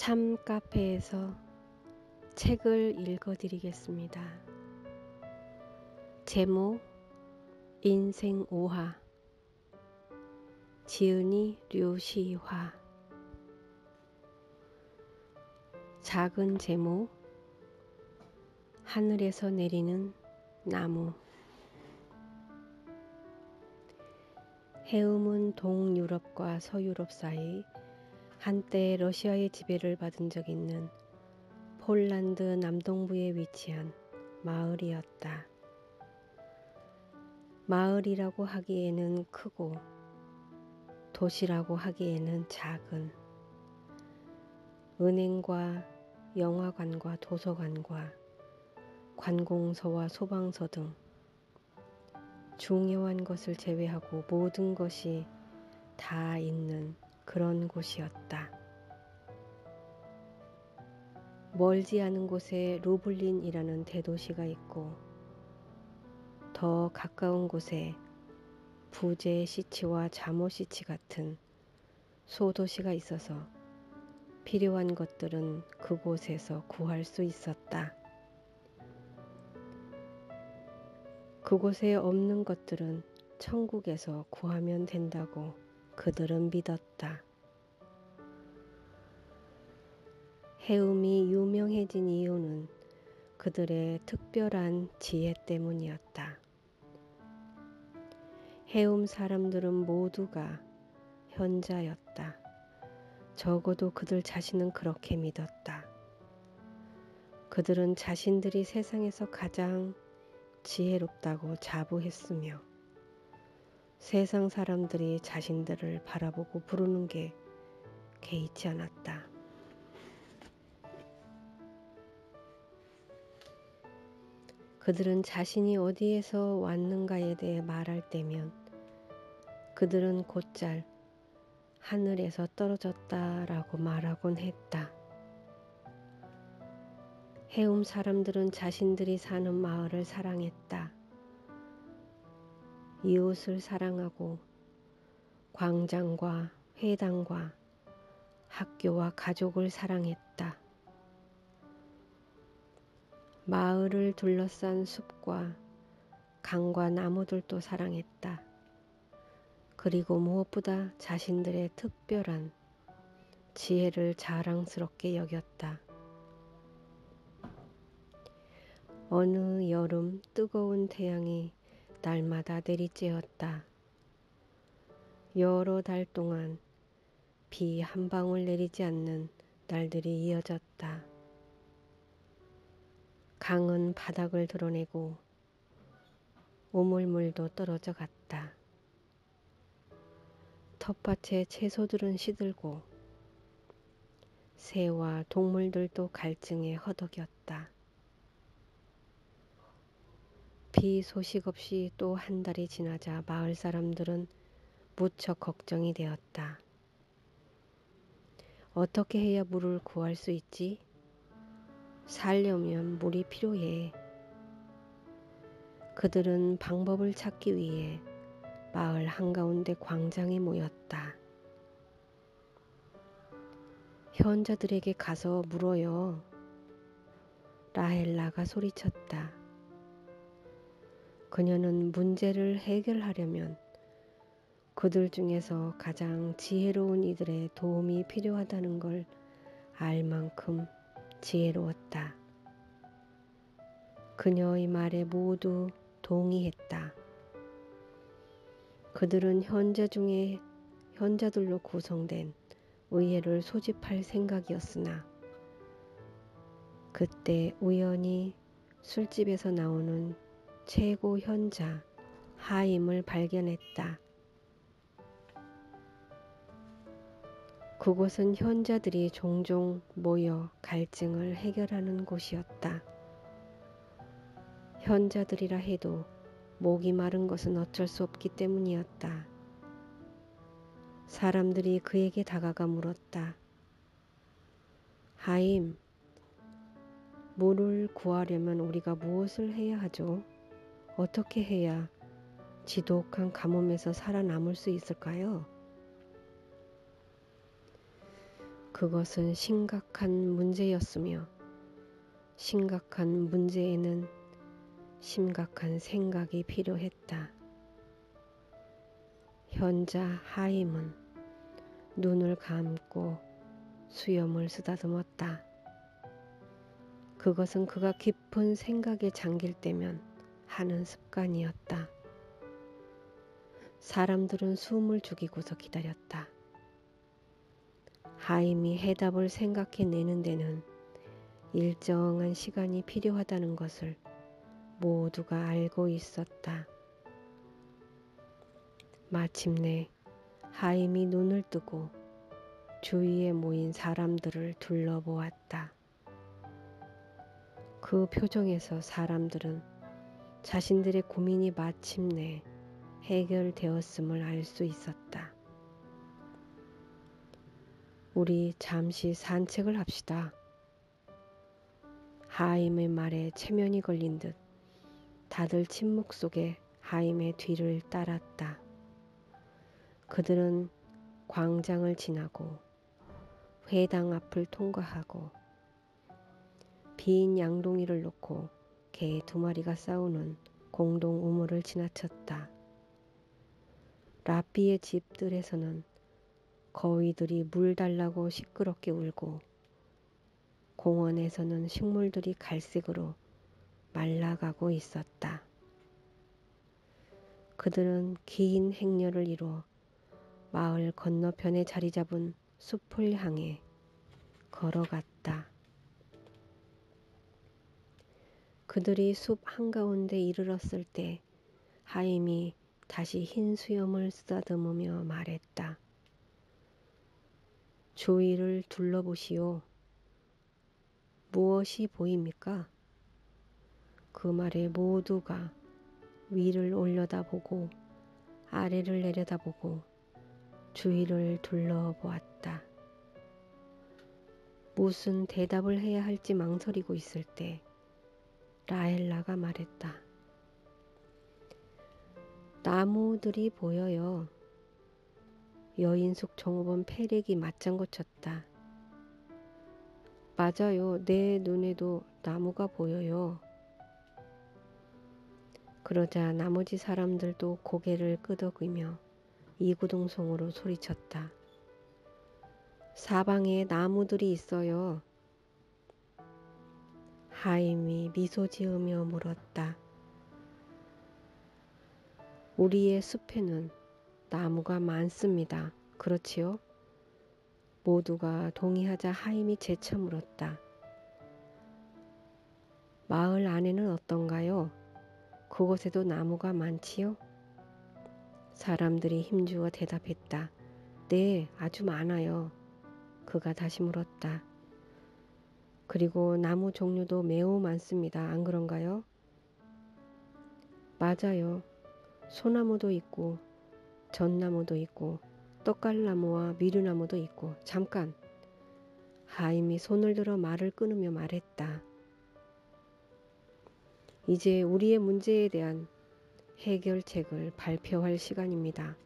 참 카페에서 책을 읽어드리겠습니다. 제목 인생 오화 지은이 류시화. 작은 제목 하늘에서 내리는 나무. 해움은 동유럽과 서유럽 사이 한때 러시아의 지배를 받은 적 있는 폴란드 남동부에 위치한 마을이었다. 마을이라고 하기에는 크고 도시라고 하기에는 작은, 은행과 영화관과 도서관과 관공서와 소방서 등 중요한 것을 제외하고 모든 것이 다 있는 그런 곳이었다. 멀지 않은 곳에 루블린이라는 대도시가 있고 더 가까운 곳에 부제시치와 자모시치 같은 소도시가 있어서 필요한 것들은 그곳에서 구할 수 있었다. 그곳에 없는 것들은 천국에서 구하면 된다고 그들은 믿었다. 해움이 유명해진 이유는 그들의 특별한 지혜 때문이었다. 해움 사람들은 모두가 현자였다. 적어도 그들 자신은 그렇게 믿었다. 그들은 자신들이 세상에서 가장 지혜롭다고 자부했으며 세상 사람들이 자신들을 바라보고 부르는 게 개의치 않았다. 그들은 자신이 어디에서 왔는가에 대해 말할 때면 그들은 곧잘 하늘에서 떨어졌다라고 말하곤 했다. 해움 사람들은 자신들이 사는 마을을 사랑했다. 이웃을 사랑하고 광장과 회당과 학교와 가족을 사랑했다. 마을을 둘러싼 숲과 강과 나무들도 사랑했다. 그리고 무엇보다 자신들의 특별한 지혜를 자랑스럽게 여겼다. 어느 여름 뜨거운 태양이 날마다 내리쬐었다. 여러 달 동안 비 한 방울 내리지 않는 날들이 이어졌다. 강은 바닥을 드러내고 우물물도 떨어져 갔다. 텃밭의 채소들은 시들고 새와 동물들도 갈증에 허덕였다. 비 소식 없이 또 한 달이 지나자 마을 사람들은 무척 걱정이 되었다. 어떻게 해야 물을 구할 수 있지? 살려면 물이 필요해. 그들은 방법을 찾기 위해 마을 한가운데 광장에 모였다. 현자들에게 가서 물어요. 라헬라가 소리쳤다. 그녀는 문제를 해결하려면 그들 중에서 가장 지혜로운 이들의 도움이 필요하다는 걸 알 만큼 지혜로웠다. 그녀의 말에 모두 동의했다. 그들은 현자들로 구성된 의회를 소집할 생각이었으나 그때 우연히 술집에서 나오는 최고 현자 하임을 발견했다. 그곳은 현자들이 종종 모여 갈증을 해결하는 곳이었다. 현자들이라 해도 목이 마른 것은 어쩔 수 없기 때문이었다. 사람들이 그에게 다가가 물었다. 하임, 물을 구하려면 우리가 무엇을 해야 하죠? 어떻게 해야 지독한 가뭄에서 살아남을 수 있을까요? 그것은 심각한 문제였으며 심각한 문제에는 심각한 생각이 필요했다. 현자 하임은 눈을 감고 수염을 쓰다듬었다. 그것은 그가 깊은 생각에 잠길 때면 하는 습관이었다. 사람들은 숨을 죽이고서 기다렸다. 하임이 해답을 생각해내는 데는 일정한 시간이 필요하다는 것을 모두가 알고 있었다. 마침내 하임이 눈을 뜨고 주위에 모인 사람들을 둘러보았다. 그 표정에서 사람들은 자신들의 고민이 마침내 해결되었음을 알 수 있었다. 우리 잠시 산책을 합시다. 하임의 말에 체면이 걸린 듯 다들 침묵 속에 하임의 뒤를 따랐다. 그들은 광장을 지나고 회당 앞을 통과하고 빈 양동이를 놓고 개 2마리가 싸우는 공동 우물을 지나쳤다. 라삐의 집들에서는 거위들이 물 달라고 시끄럽게 울고 공원에서는 식물들이 갈색으로 말라가고 있었다. 그들은 긴 행렬을 이루어 마을 건너편에 자리 잡은 숲을 향해 걸어갔다. 그들이 숲 한가운데 이르렀을 때 하임이 다시 흰 수염을 쓰다듬으며 말했다. 주위를 둘러보시오. 무엇이 보입니까? 그 말에 모두가 위를 올려다보고 아래를 내려다보고 주위를 둘러보았다. 무슨 대답을 해야 할지 망설이고 있을 때 라헬라가 말했다. 나무들이 보여요. 여인숙 종업원 패렉이 맞장구 쳤다. 맞아요. 내 눈에도 나무가 보여요. 그러자 나머지 사람들도 고개를 끄덕이며 이구동성으로 소리쳤다. 사방에 나무들이 있어요. 하임이 미소 지으며 물었다. 우리의 숲에는 나무가 많습니다. 그렇지요? 모두가 동의하자 하임이 재차 물었다. 마을 안에는 어떤가요? 그곳에도 나무가 많지요? 사람들이 힘주어 대답했다. 네, 아주 많아요. 그가 다시 물었다. 그리고 나무 종류도 매우 많습니다. 안 그런가요? 맞아요. 소나무도 있고 전나무도 있고 떡갈나무와 미류나무도 있고. 잠깐! 하임이 손을 들어 말을 끊으며 말했다. 이제 우리의 문제에 대한 해결책을 발표할 시간입니다.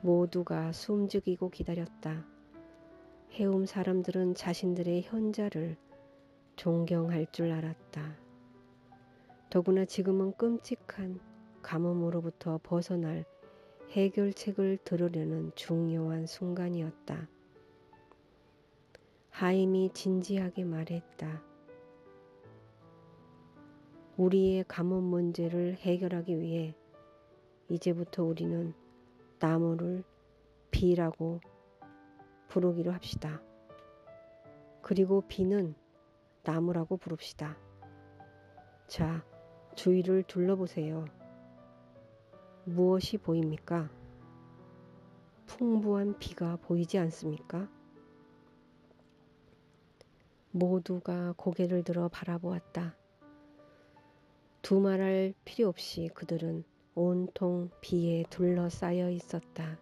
모두가 숨죽이고 기다렸다. 해움 사람들은 자신들의 현자를 존경할 줄 알았다. 더구나 지금은 끔찍한 가뭄으로부터 벗어날 해결책을 들으려는 중요한 순간이었다. 하임이 진지하게 말했다. 우리의 가뭄 문제를 해결하기 위해 이제부터 우리는 나무를 비라고 부르기로 합시다. 그리고 비는 나무라고 부릅시다. 자, 주위를 둘러보세요. 무엇이 보입니까? 풍부한 비가 보이지 않습니까? 모두가 고개를 들어 바라보았다. 두말할 필요 없이 그들은 온통 비에 둘러싸여 있었다.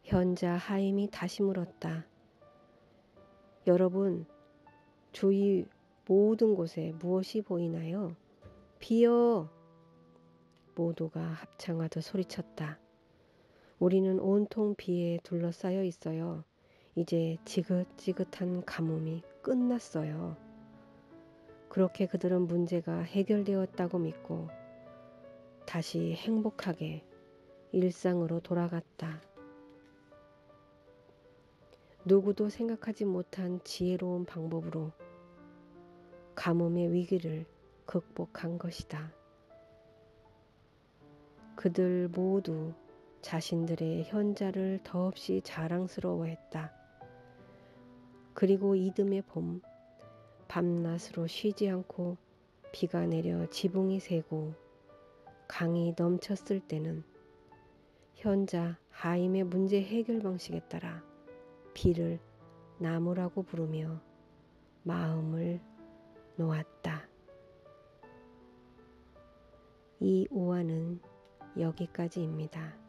현자 하임이 다시 물었다. 여러분, 주위 모든 곳에 무엇이 보이나요? 비요! 모두가 합창하듯 소리쳤다. 우리는 온통 비에 둘러싸여 있어요. 이제 지긋지긋한 가뭄이 끝났어요. 그렇게 그들은 문제가 해결되었다고 믿고 다시 행복하게 일상으로 돌아갔다. 누구도 생각하지 못한 지혜로운 방법으로 가뭄의 위기를 극복한 것이다. 그들 모두 자신들의 현자를 더없이 자랑스러워했다. 그리고 이듬해 봄, 밤낮으로 쉬지 않고 비가 내려 지붕이 새고 강이 넘쳤을 때는 현자 하임의 문제 해결 방식에 따라 비를 나무라고 부르며 마음을 놓았다. 이 오화는 여기까지입니다.